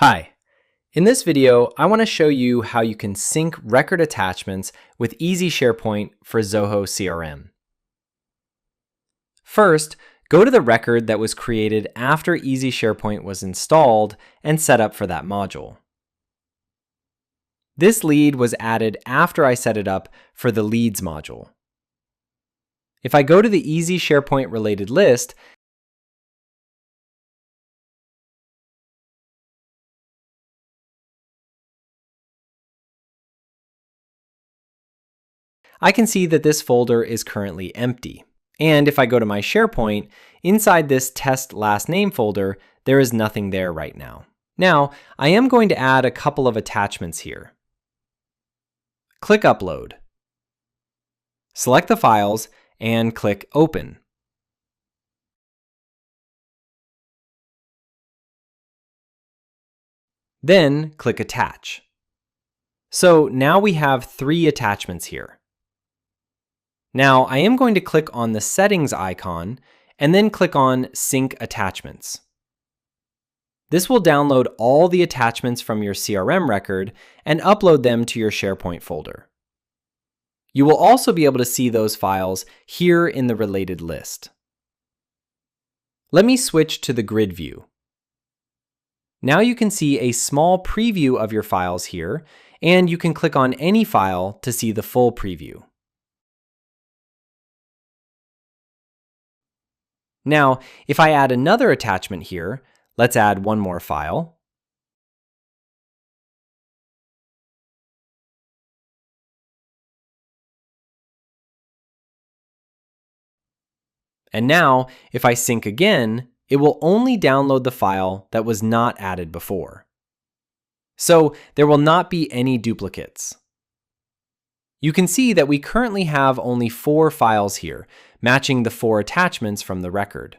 Hi. In this video, I want to show you how you can sync record attachments with Easy SharePoint for Zoho CRM. First, go to the record that was created after Easy SharePoint was installed and set up for that module. This lead was added after I set it up for the Leads module. If I go to the Easy SharePoint related list, I can see that this folder is currently empty. And if I go to my SharePoint, inside this test last name folder, there is nothing there right now. Now, I am going to add a couple of attachments here. Click Upload. Select the files and click Open. Then click Attach. So now we have 3 attachments here. Now, I am going to click on the Settings icon and then click on Sync Attachments. This will download all the attachments from your CRM record and upload them to your SharePoint folder. You will also be able to see those files here in the related list. Let me switch to the grid view. Now you can see a small preview of your files here, and you can click on any file to see the full preview. Now, if I add another attachment here, let's add one more file. And now, if I sync again, it will only download the file that was not added before. So there will not be any duplicates. You can see that we currently have only 4 files here, matching the 4 attachments from the record.